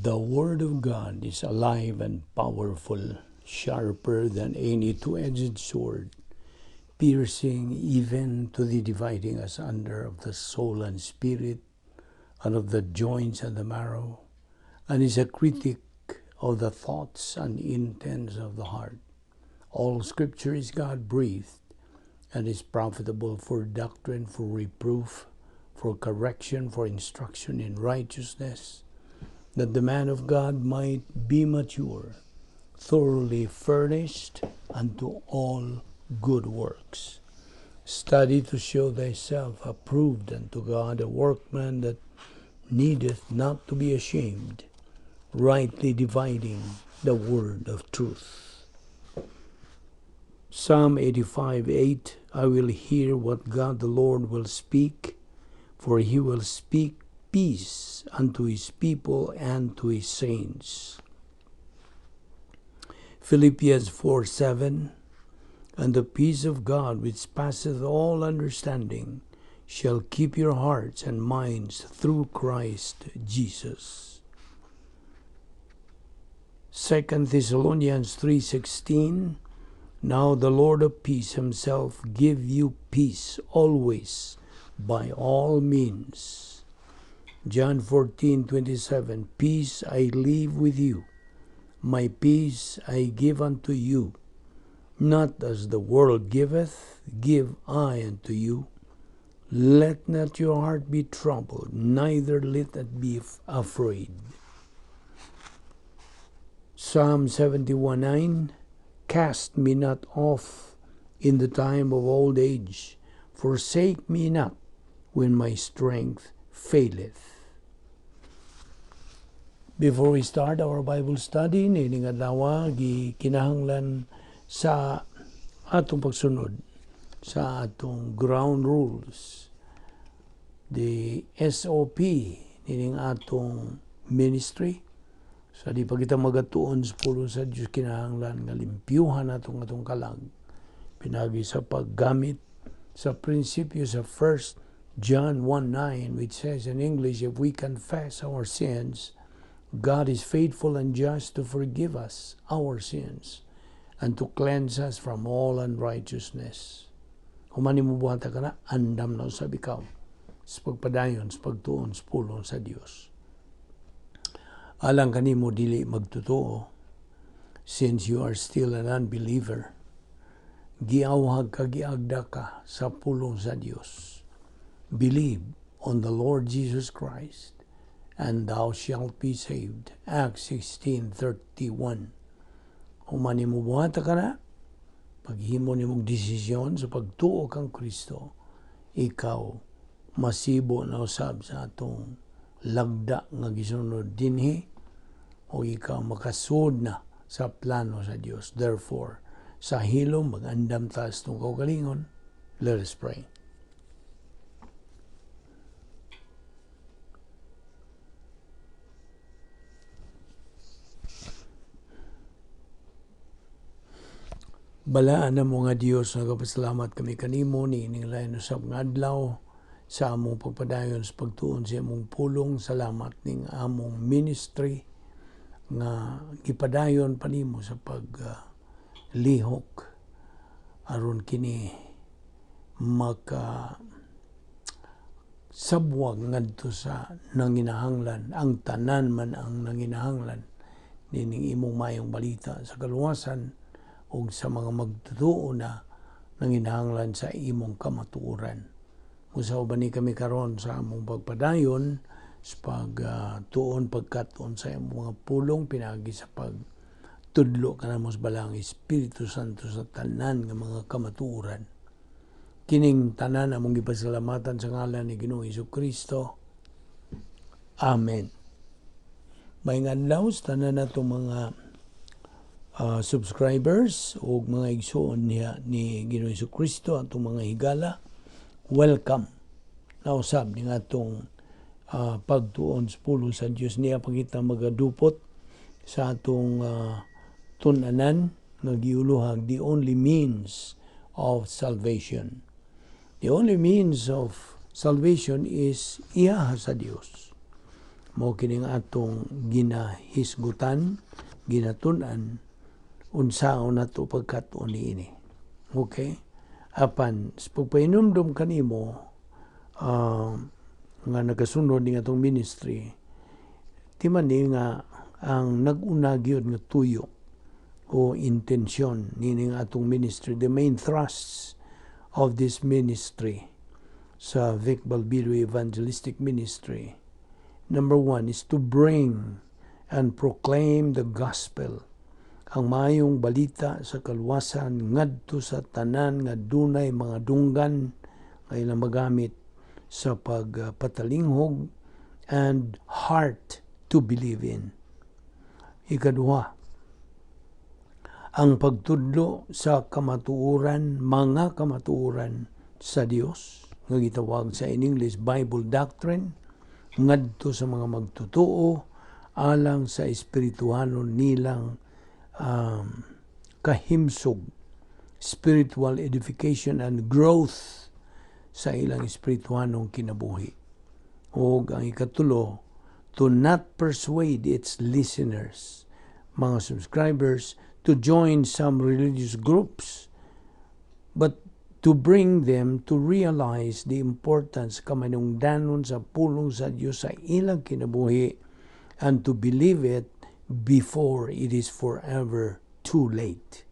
The Word of God is alive and powerful, sharper than any two-edged sword, piercing even to the dividing asunder of the soul and spirit, and of the joints and the marrow, and is a critic of the thoughts and intents of the heart. All Scripture is God-breathed, and is profitable for doctrine, for reproof, for correction, for instruction in righteousness, that the man of God might be mature, thoroughly furnished unto all good works. Study to show thyself approved unto God, a workman that needeth not to be ashamed, rightly dividing the word of truth. Psalm 85:8, I will hear what God the Lord will speak, for he will speak peace unto his people and to his saints. Philippians 4:7, and the peace of God which passeth all understanding shall keep your hearts and minds through Christ Jesus. 2 Thessalonians 3:16, now the Lord of peace himself give you peace always by all means. John 14:27, peace I leave with you, my peace I give unto you. Not as the world giveth, give I unto you. Let not your heart be troubled, neither let it be afraid. Psalm 71:9, cast me not off in the time of old age, forsake me not when my strength faileth. Before we start our Bible study, nining adlaw kinahanglan sa atong pagsunod sa atong ground rules, the SOP nining atong ministry. Sa di pa kita magatuon sa pulo sa Diyos, kinahanglan nga limpyuhan atong kalag, pinagi sa paggamit sa prinsipyo sa 1 John 1:9, which says in English, if we confess our sins, God is faithful and just to forgive us our sins and to cleanse us from all unrighteousness. Humani mo buhata ka na, andam na usab ikaw sa pagpadayon, sa pagtuon, sa pulong sa Dios. Alang kanimo dili magtotoo, since you are still an unbeliever, giawhag ka, giagda ka sa pulong sa Dios. Believe on the Lord Jesus Christ, and thou shalt be saved. Acts 16:31. Humani mo buhata ka na, paghimo ni mong desisyon sa pagtuo kang Kristo, ikaw masibo na usab sa atong lagda nga gisunod dinhi, o ikaw makasud na sa plano sa Dios. Therefore, sa hilom mag-andam taas tong kaugalingon. Let us pray. Balaan na mo nga Diyos, nagapasalamat kami kanimo ni ining usab nga adlaw sa among pagpadayon sa pagtuon sa among pulong. Salamat ning among ministry nga gipadayon panimo sa paglihok aron kini maka sabwag ngadto sa nanginahanglan, ang tanan man ang nanginahanglan nining imong mayong balita sa kaluwasan o sa mga magtutuo na nanginahanglan sa imong kamatuoran. Usaw ba ni kami karon sa among pagpadayon sa pagtuon, pagkatuon sa imong mga pulong, pinagi sa pagtudlo ka na mo sa balang Espiritu Santo sa tanan nga mga kamatuoran. Kining tanan among gipasalamatan sa ngalan ni Ginoong Jesucristo. Amen. May ngadlaw sa tanan natong mga subscribers o mga igsoon niya ni Ginoong Jesucristo, atong mga higala, welcome. Nausab ni atong pagtuon sa pulo sa Dios, niya pagita magadupot sa atong tunanan nga giuluhag, the only means of salvation. The only means of salvation is iya sa Dios. Mao kining atong ginahisgutan, ginatun-an unsaon nato pagkat-on niini. Okay? Apan pagpainumdum kanimo nga nagasunod ning atong ministry, timan ni nga ang nag-una gyud nga tuyo o intensyon nining atong ministry, the main thrusts of this ministry sa Vic Balbido Evangelistic Ministry. Number one is to bring and proclaim the gospel, ang maayong balita sa kaluwasan ngadto sa tanan nga dunay mga dunggan nga ilang magamit sa pagpatalinghog and heart to believe in. Ikaduha, ang pagtudlo sa kamatuoran, mga kamatuoran sa Dios, nga gitawag sa in English Bible doctrine, ngadto sa mga magtotoo alang sa espirituhanon nilang kahimsog, spiritual edification and growth sa ilang espirituhanong kinabuhi. O ang ikatulo, to not persuade its listeners, mga subscribers, to join some religious groups, but to bring them to realize the importance kamanungdanon sa pulong sa Diyos sa ilang kinabuhi and to believe it before it is forever too late.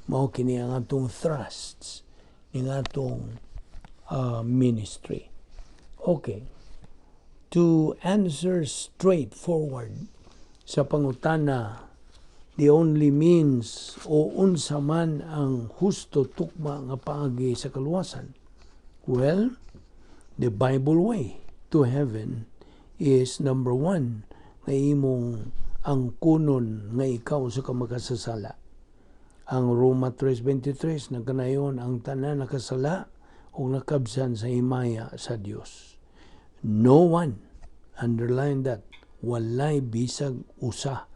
Mao kini ang atong thrusts ng atong ministry. Okay. To answer straightforward sa pangutana, the only means o unsa man ang husto tukma nga paagi sa kaluwasan. Well, the Bible way to heaven is number one, nga imong angkunon nga ikaw sa kamakasasala. Ang Roma 3:23 nagkanayon ang tanan nakasala o nakabsan sa himaya sa Dios. No one, underline that, walay bisag usa,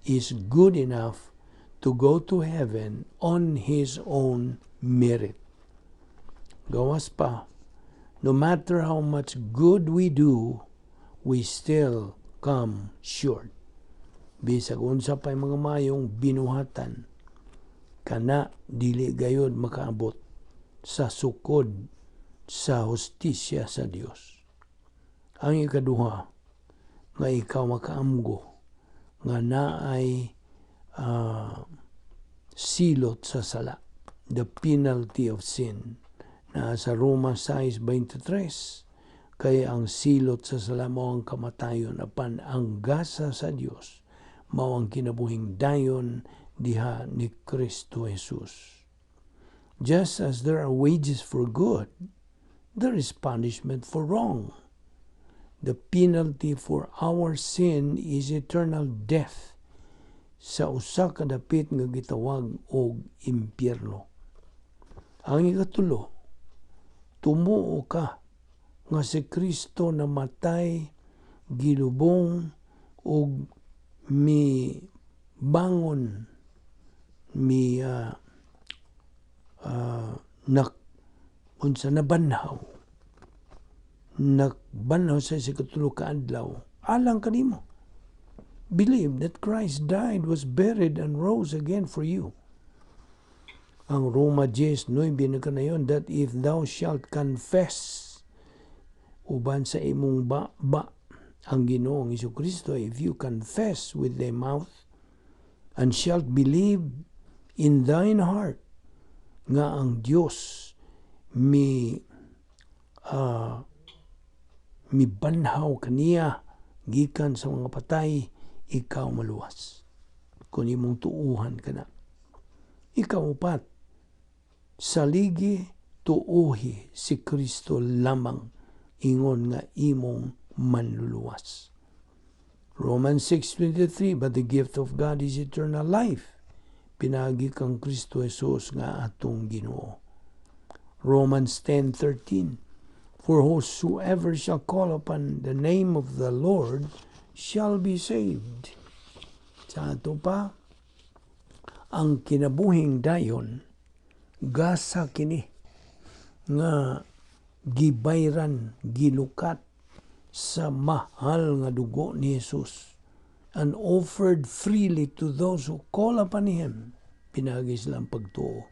is good enough to go to heaven on his own merit. Gawas pa, no matter how much good we do, we still come short. Bisag unsa pay mga mayong binuhatan, kana dili gayud makaabot sa sukod sa hustisya sa Dios. Ang ikaduha, nga ikaw makaamgo nga naay silot sa sala, the penalty of sin, na sa Roma 6:23, kay ang silot sa sala mao ang kamatayon, apan ang gasa sa Dios mao ang kinabuhing dayon diha ni Kristo Jesus. Just as there are wages for good, there is punishment for wrong. The penalty for our sin is eternal death, sa usa ka dapit nga gitawag og impyerno. Ang ikatulo, tumuo ka nga si Kristo namatay, gilubong og bangon, nabanhaw sa ikatulo ka adlaw alang kanimo. Believe that Christ died, was buried, and rose again for you. Ang Roma 10:9 kanayon, that if thou shalt confess uban sa imong ang Ginoong Jesucristo, if you confess with thy mouth and shalt believe in thine heart nga ang Dios mibanhaw kaniya gikan sa mga patay, ikaw maluwas kung imong tuuhan kana. Ikaw upat, saligi tuuhi si Kristo lamang, ingon nga imong manluluwas. Romans 6:23, but the gift of God is eternal life, pinagi kang Kristo Jesus nga atong Ginoo. Romans 10:13, for whosoever shall call upon the name of the Lord shall be saved. Sa ato pa, ang kinabuhing dayon, gasa kini nga gibayran, gilukat sa mahal nga dugo ni Jesus and offered freely to those who call upon Him. Pinagi silang pagtuo.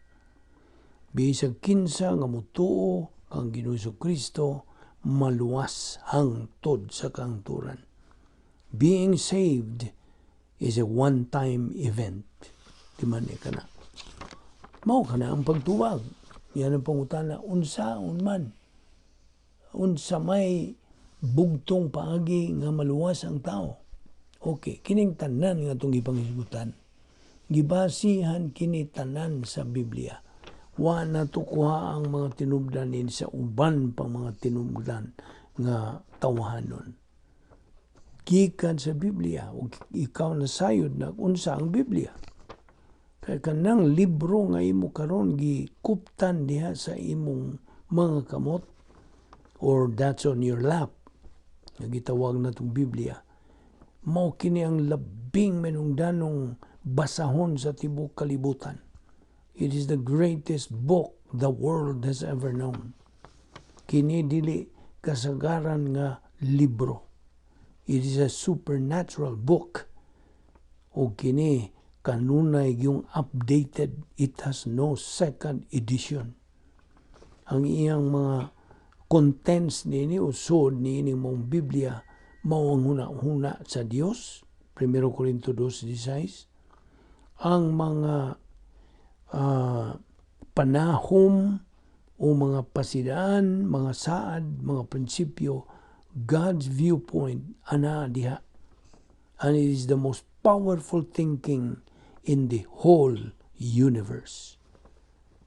Bisag kinsa nga mutuo kang Ginoong Kristo, maluwas hangtod sa kahangturan. Being saved is a one-time event. Di man ka na. Mao ka na ang pagtuwag. Yan ang pangutana, unsaon man. Unsa may bugtong paagi nga maluwas ang tao. Okay, kining tanan nga itong ipangisgutan. Gibasihan kini tanan sa Biblia. Wa na tukuha ang mga tinubdan sa uban pang mga tinubdan nga tawahanon. Gikan sa Biblia, ikaw na sayod na unsa ang Biblia. Kaya kanang libro nga imo karon gikuptan diha sa imong mga kamot or that's on your lap. Nagitawag na itong Biblia. Mao kini ang labing menungdanong basahon sa tibuok kalibutan. It is the greatest book the world has ever known. Kini dili kasagaran nga libro. It is a supernatural book. O kini kanunay yung updated. It has no second edition. Ang iyang mga contents nini usod niining mong Biblia mao ang huna-huna sa Dios. 1 Corinto 2:16. Ang mga panahom o mga pasidaan, mga saad, mga prinsipyo, God's viewpoint ana diha. And it is the most powerful thinking in the whole universe.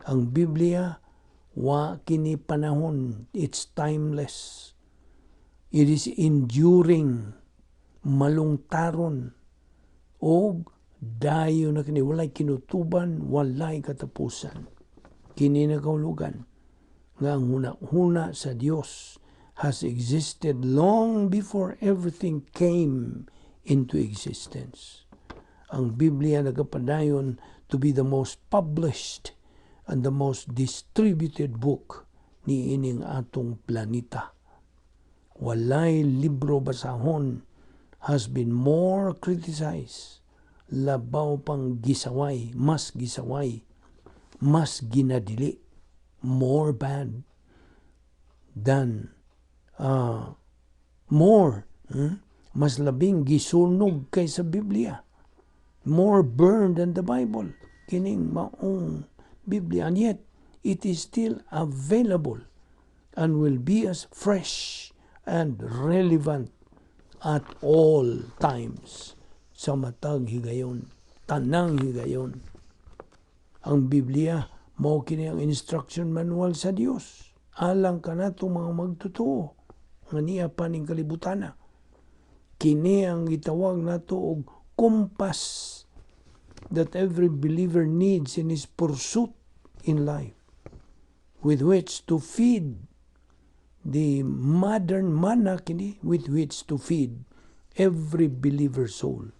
Ang Biblia wa kini panahon, it's timeless. It is enduring, malungtaron, o dayo na kini, walay kinutuban, walay katapusan. Kini na kaulugan, nga ang huna-huna sa Dios has existed long before everything came into existence. Ang Biblia nagapadayon to be the most published and the most distributed book ni ining atong planeta. Walay libro basahon has been more criticized, labaw pang gisaway, mas ginadili, more bad than mas labing gisunog kaysa Biblia, more burned than the Bible. Kining maong Biblia, and yet it is still available and will be as fresh and relevant at all times. Sa matag higayon, tanang higayon. Ang Biblia, mao kini ang instruction manual sa Dios. Alang kanato mga magtutuo, nga niya paning kalibutana. Kini ang gitawag nato og compass that every believer needs in his pursuit in life, with which to feed the modern manna kini, with which to feed every believer soul.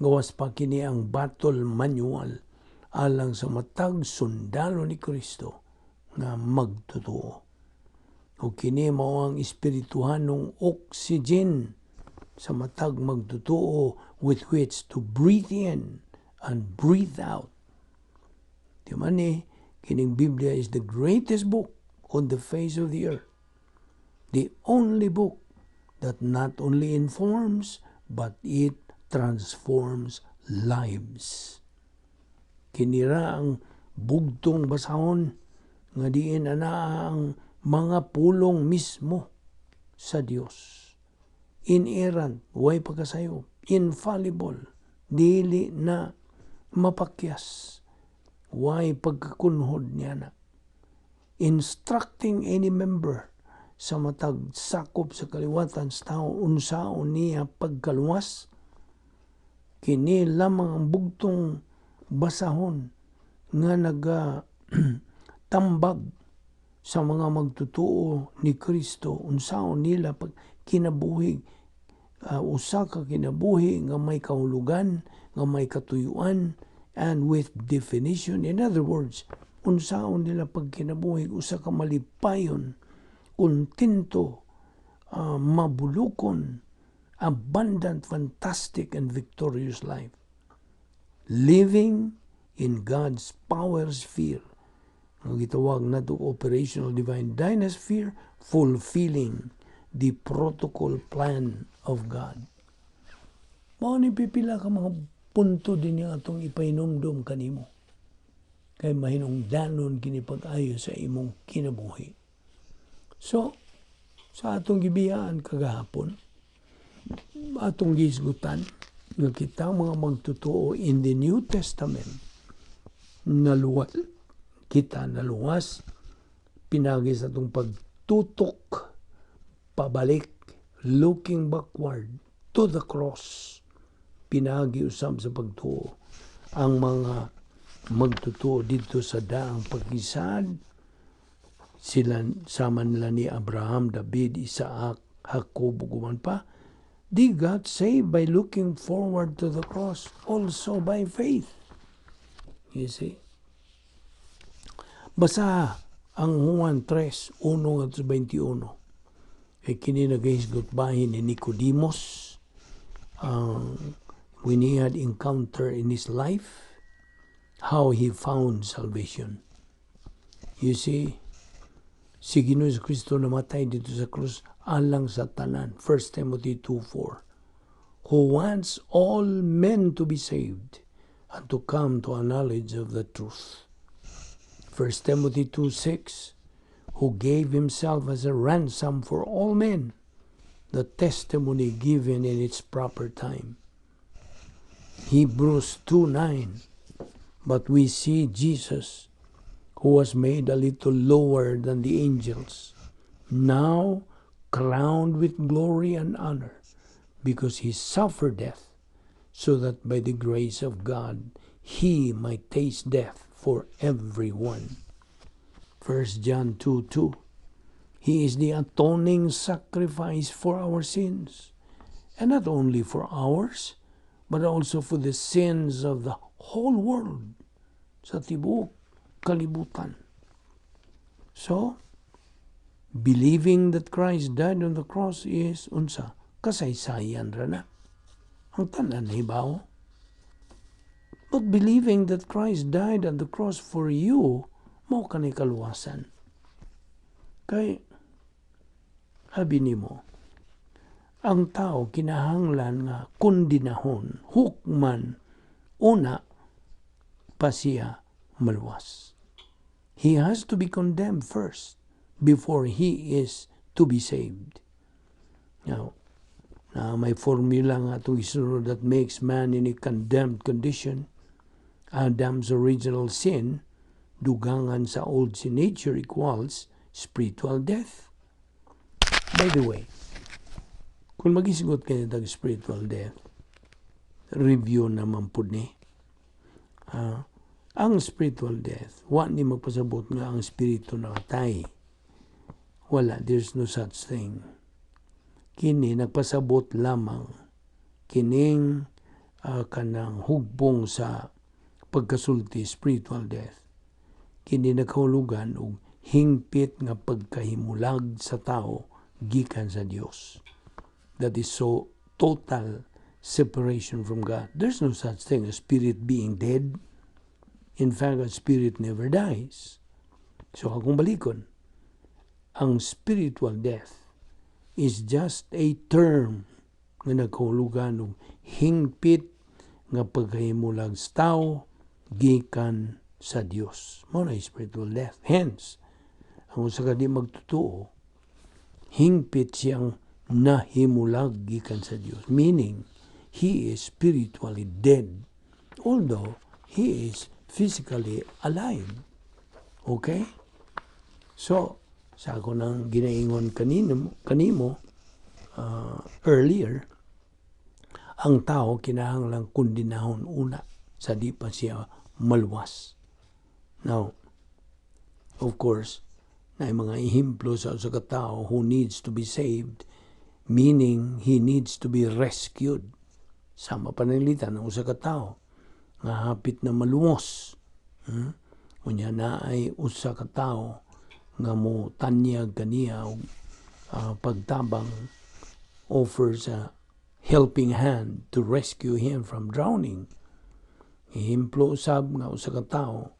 Gawas pa kini ang battle manual alang sa matag sundalo ni Kristo nga magtutuo. O kini mao ang espirituhanong oxygen sa matag magtutuo with which to breathe in and breathe out. Di man kining Biblia is the greatest book on the face of the earth. The only book that not only informs, but it transforms lives. Kinira ang bugtong basahon nga diin ana ang mga pulong mismo sa Dios. Inerrant, way pagkasayo, infallible, dili na mapakyas, way pagkakunhod niya na. Instructing any member sa matag sakop sa kaliwatan sa tao unsaon niya pagkaluwas. Kini lamang ang bugtong basahon nga tambag sa mga magtutuo ni Kristo unsaon nila pag kinabuhi, usa ka kinabuhi nga may kahulugan, nga may katuyuan, and with definition. In other words, unsaon nila pag kinabuhi usa ka malipayon, kontento, mabulukon, abundant, fantastic, and victorious life. Living in God's power sphere. Ang gitawag na to operational divine dynasphere, fulfilling the protocol plan of God. Mao ni pipila ka mga punto din yung atong ipainomdom kanimo. Kay mahinungdanon kini pag-ayo sa imong kinabuhi. So, sa atong gibiyaan kagahapon, atong gisgutan, nga kita mga magtotoo in the New Testament, kita naluwas, pinagi sa itong pagtutok, pabalik, looking backward to the cross, pinagi usab sa pagtuo. Ang mga magtutuo dito sa daang pagkisad, sila sama nila ni Abraham, David, Isaac, Jacob, guman pa, they got saved by looking forward to the cross, also by faith. You see? Basa ang Juan 3:1-21. Kay kini nagahisgot bahin ni Nicodemus, when he had encounter in his life, how he found salvation. You see, si Ginoong Kristo namatay dito sa krus alang sa tanan. 1 Timothy 2:4. Who wants all men to be saved and to come to a knowledge of the truth. 1 Timothy 2:6. Who gave himself as a ransom for all men, the testimony given in its proper time. Hebrews 2:9. But we see Jesus, who was made a little lower than the angels, now crowned with glory and honor, because he suffered death, so that by the grace of God he might taste death for everyone. 1 John 2:2. He is the atoning sacrifice for our sins, and not only for ours, but also for the sins of the whole world, sa tibuok kalibutan. So, believing that Christ died on the cross is unsa? Kasaysayan ra na. Ang tanan na hibaw. But believing that Christ died on the cross for you, mao kanay kaluwasan. Kay, habi nimo, ang tao kinahanglan nga kondinahon, hukman, una, pa siya maluwas. He has to be condemned first before he is to be saved. Now, may formula nga itong isunod that makes man in a condemned condition. Adam's original sin, dugangan sa old sin nature equals spiritual death. By the way, kung magisigot kayo ng spiritual death, review naman po ni. Ang spiritual death, wa ni magpasabot nga ang spirito nakatay. Wala, there's no such thing. Kini nagpasabot lamang kining kanang hugbong sa pagkasulti, spiritual death. Kini nagkahulugan og hingpit nga pagkahimulag sa tao gikan sa Dios. That is so total separation from God. There's no such thing as spirit being dead. In fact, a spirit never dies. So akong balikon, ang spiritual death is just a term nga nagkahulugan og hingpit nga pagkahimulag sa tao gikan sa Dios. Mao na spiritual death. Hence, ang usa ka di magtotoo, hingpit siyang nahimulag gikan sa Dios. Meaning, he is spiritually dead, although he is physically alive. Okay? So, sa ako nang ginaingon kanimo earlier, ang tao kinahanglang kondinahon una sa di pa siya maluwas. Now, of course, na mga ehemplo sa usa ka tao who needs to be saved, meaning he needs to be rescued. Sama pananglitan ng usa ka tao nga hapit na maluwas. Unya na ay usa ka tao nga mo tanyag kaniya og pagtabang, offers a helping hand to rescue him from drowning. Ihimplo usab nga usa ka tawo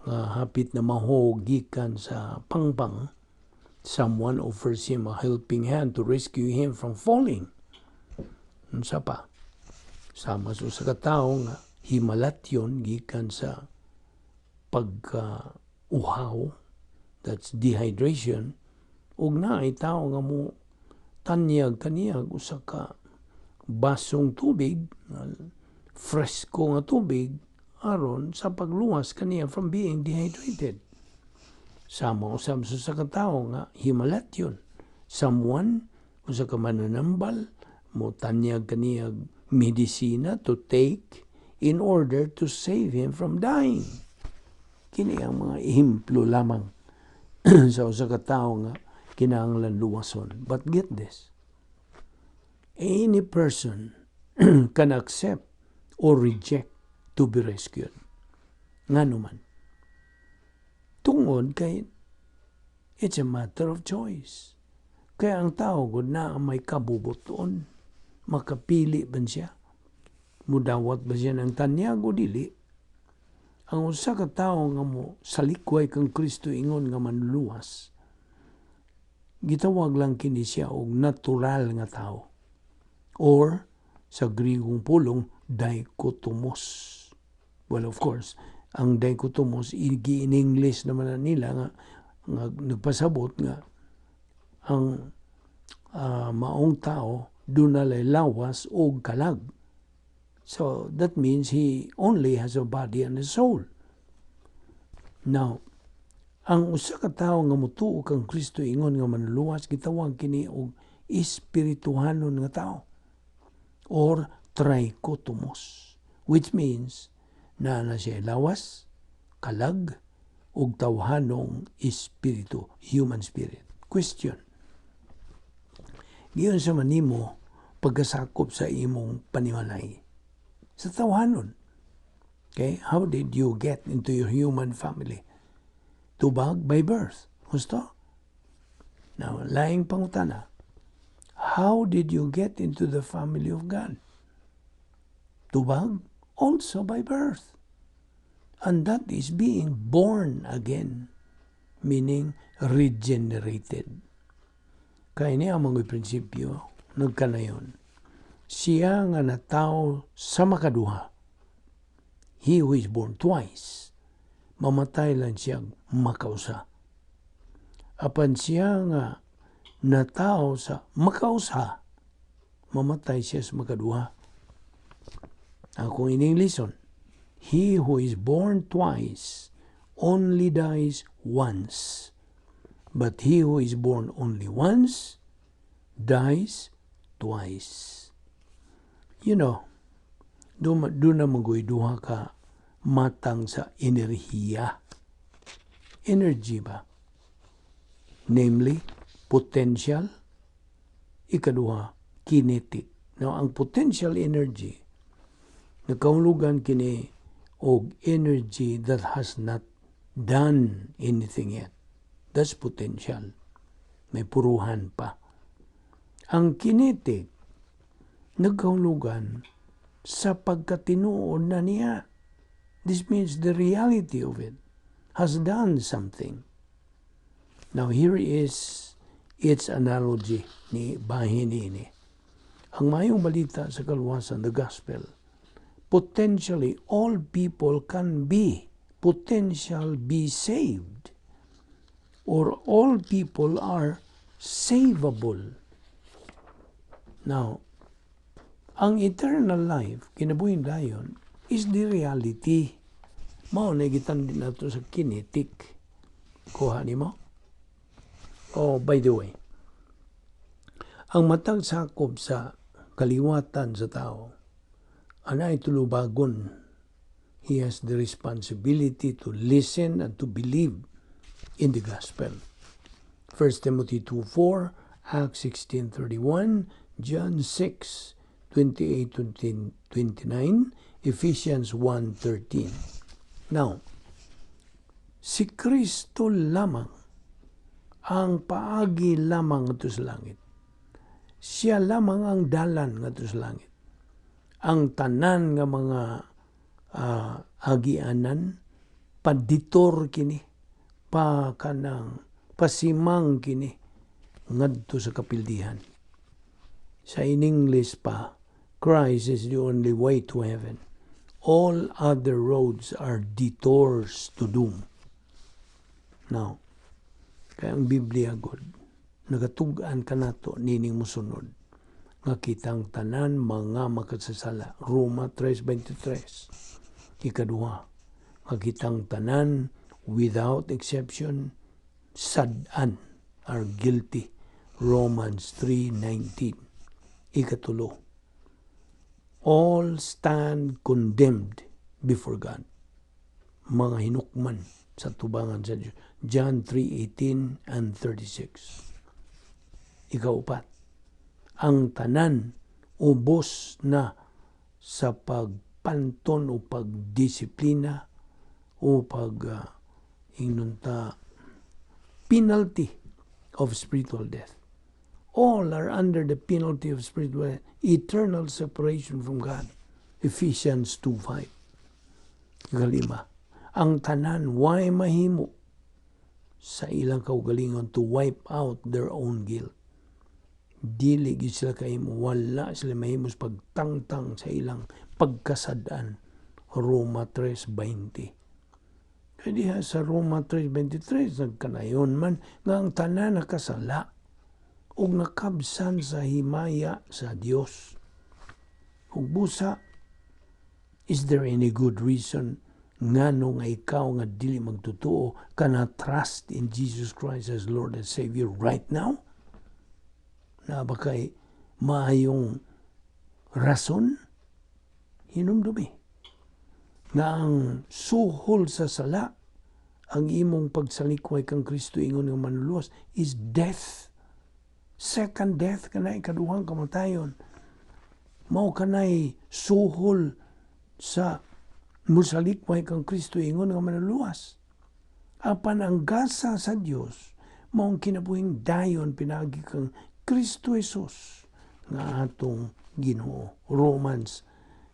nga hapit na mahog gikan sa pangpang. Someone offers him a helping hand to rescue him from falling. Unsa pa? Sama sa usa ka tawo nga himalatyon gikan sa pagka-uhaw, that's dehydration, ug naay tawo nga mo tanyag kaniyag usa ka basong tubig, fresco nga tubig, aron sa pagluwas kaniya from being dehydrated. Sama usab sa ka tawo nga himalatyon. Someone, usa ka mananambal, mo tanyag kaniyag medisina to take in order to save him from dying. Kini ang mga ihimplo lamang sa usa ka tawo nga kinahanglan luwason. But get this, any person can accept or reject to be rescued. Ngano man. Tungod kay it's a matter of choice. Kaya ang tao gud na may kabubuton, makapili ba siya? Mudawat ba siya ng tanyag o dili? Ang usa ka tawo nga mo salikway kang Kristo ingon nga manluwas, gitawag lang kini siya og natural nga tao. Or sa Grigong pulong, dichotomos. Well, of course, ang dichotomos, in English naman na nila nga nagpasabot nga ang maong tao dunalay lawas o kalag. So, that means he only has a body and a soul. Now, ang usa ka tawo nga mutuo kang Kristo ingon nga manluwas, gitawag kini og espirituhanon nga tao or trichotomos, which means na siya lawas, kalag, ug tawhanong espiritu, human spirit. Question. Giyon sa manimo pagkasakop sa imong panimalay sa tawhanon. Okay? How did you get into your human family? Tubag by birth. Gusto? Now, laing pangutana. How did you get into the family of God? Tubag? Also by birth. And that is being born again, meaning regenerated. Kaya niya mga prinsipyo, nagkanayon. Siya nga natao sa makaduha. He who is born twice, mamatay lang siyang makausa. Apan siya nga natao sa makausa, mamatay siya sa makaduha. Kung in English, he who is born twice only dies once. But he who is born only once dies twice. You know, doon na duha ka matang sa enerhiya. Energy ba? Namely, potential. Ikaduha, kinetic. Now, ang potential energy, nagkahulugan kini og energy that has not done anything yet. That's potential. May puruhan pa. Ang kinetic, nagkahulugan sa pagkatinuod na niya. This means the reality of it has done something. Now here is its analogy ni bahin ini. Ang mayong balita sa kaluwasan, the gospel, potentially all people can be saved. Or all people are savable. Now, ang eternal life, kinabuhin dayon, is the reality. Mao na gitan din nato sa kinetic. Kuha ni mo? Oh, by the way, ang matag sakop sa kaliwatan sa tao, anay tulubagon. He has the responsibility to listen and to believe in the gospel. 1 Timothy 2:4, Acts 16:31, John 6:28-29, Ephesians 1:13. Now, si Kristo lamang ang paagi lamang ngadto sa langit. Siya lamang ang dalan ngadto sa langit. Ang tanan nga mga agianan paditor kini pasimang kini ngadto sa kapildihan. Sa in English pa, Christ is the only way to heaven. All other roads are detours to doom. Now, kaya ang Biblia God, nagatug-an ka nato nining musunod. Nga kitang tanan mga makasasala. Roma 3:23. Ikaduha, nga kitang tanan without exception sad-an are guilty. Romans 3:19. Ikatulo, all stand condemned before God. Mga hinukman sa tubangan sa Diyos. John 3:18 and 36. Ikaupat, ang tanan ubos na sa pagpanton o pagdisiplina o penalty of spiritual death. All are under the penalty of spiritual death, eternal separation from God. Ephesians 2:5. Ikalima, ang tanan way mahimo sa ilang kaugalingon to wipe out their own guilt. Dili gid sila kahimo, wala sila mahimo sa pagtangtang sa ilang pagkasadan. Roma 3:20. Kaya sa Roma 3:23 nagkanayon man nga ang tanan nakasala ug nakabsan sa himaya sa Dios. Ug busa, is there any good reason ngano nga ikaw nga dili magtotoo kana trust in Jesus Christ as Lord and Savior right now? Na ba kay maayong rason? Hinumdumi nga ang suhol sa sala, ang imong pagsalikway kang Kristo ingon nga manlulos is death. Second death, kanay kaduhang kamatayon. Mao kanay suhol sa musalikway kang Kristo ingon nga manluwas. Apan ang gasa sa Dios maong kinabuhing dayon pinagi kang Kristo Jesus nga atong Ginoo. Romans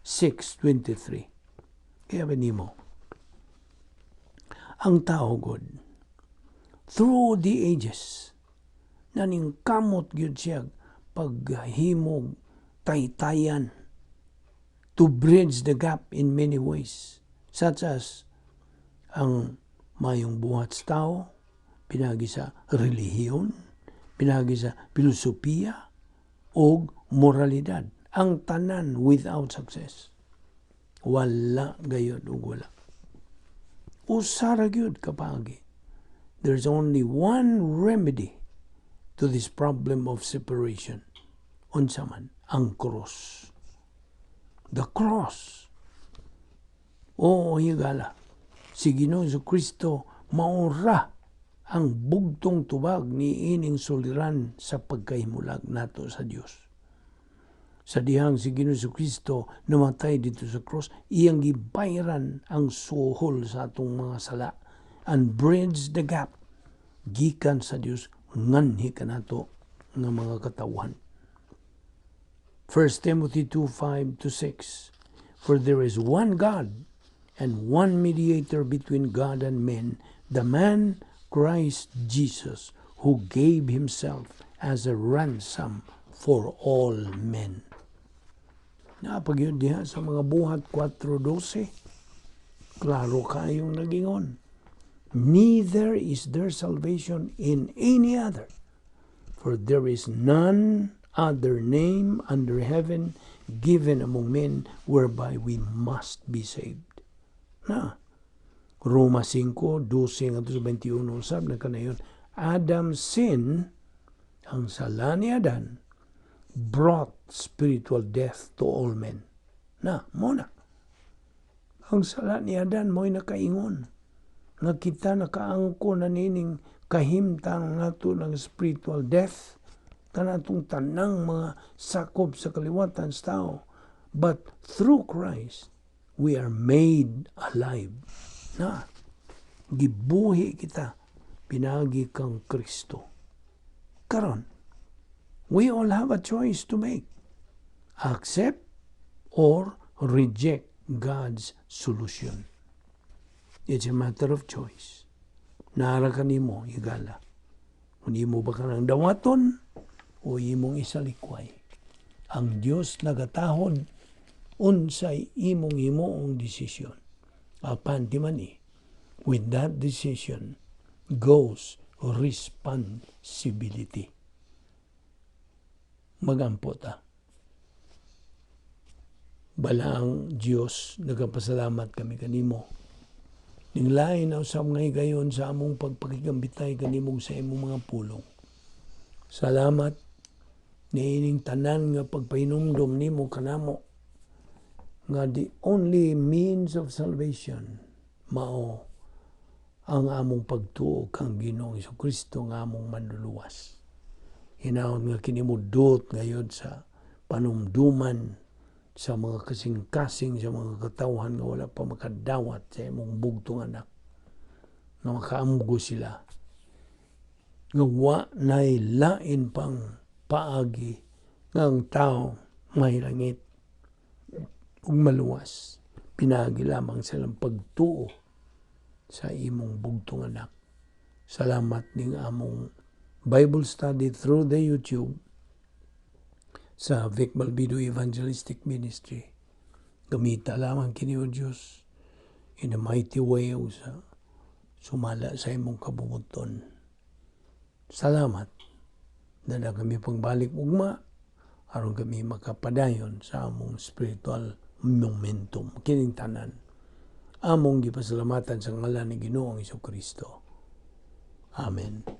6:23. Kaya nimo, ang tao God through the ages naning kamot gyud siya paghimog taytayan to bridge the gap in many ways, such as ang mayong buhat sa tao pinagi sa relihiyon, pinagi sa filosofiya o moralidad. Ang tanan without success. Wala gayud ug wala. Usara gyud kapagi. There's only one remedy to this problem of separation. Unsa man? Ang cross. The cross. O higala. Si Ginoo Kristo maura ang bugtong tubag ni ining suliran sa pagkahimulag nato sa Dios. Sa dihang si Ginoo Kristo namatay dito sa cross, iyang gibayran ang suhol sa atong mga sala and bridge the gap gikan sa Dios nganhi kanato nga mga katawhan. 1 Timothy 2:5-6. For there is one God and one mediator between God and men, the man Christ Jesus, who gave himself as a ransom for all men. Napagyod diha sa mga buhat 4:12. Klaro kayong nagingon. Neither is there salvation in any other, for there is none other name under heaven given among men whereby we must be saved. Na, Roma 5:12-21 sab na kanayon, Adam's sin, ang sala ni Adan, brought spiritual death to all men. Na, muna. Ang sala ni Adan mo'y nakaingon nga kita nakaangko na nining kahimtang nato ng spiritual death kanatong tanang mga sakop sa kaliwatan sa tao. But through Christ, we are made alive. Na, gibuhi kita pinagi kang Kristo. Karon, we all have a choice to make. Accept or reject God's solution. It's a matter of choice. Nara ka nimo, igala. Kung imo ba ka ng dawaton o imong isalikway. Ang Diyos nagatahod unsay imong himoong desisyon. Apan di man with that decision goes responsibility. Magampo ta. Balang Diyos, nagapasalamat kami kanimo. Ning lain na usab nga higayon sa among pagpakigambitay kanimong sa imong mga pulong. Salamat niining tanan nga pagpahinumdom nimo kanamo nga the only means of salvation mao ang among pagtuo kang Ginoong Jesucristo nga among manluluwas. Hinaon nga kinimudot ngayon sa panumduman sa mga kasing-kasing sa mga katawhan nga wala pa makadawat sa imong bugtong anak nga makaamgo sila nga wa nay lain pang paagi nga ang tao may langit ug maluwas pinagi lamang silang pagtuo sa imong bugtong anak. Salamat ning among Bible study through the YouTube sa Vic Balbido Evangelistic Ministry. Gamita lamang kini o Diyos in a mighty way o sa sumala sa imong kabubuton. Salamat na kami pagbalik ugma aron kami makapadayon sa among spiritual momentum. Kining tanan among gipasalamatan sa ngalan ni Ginoong Jesucristo. Amen.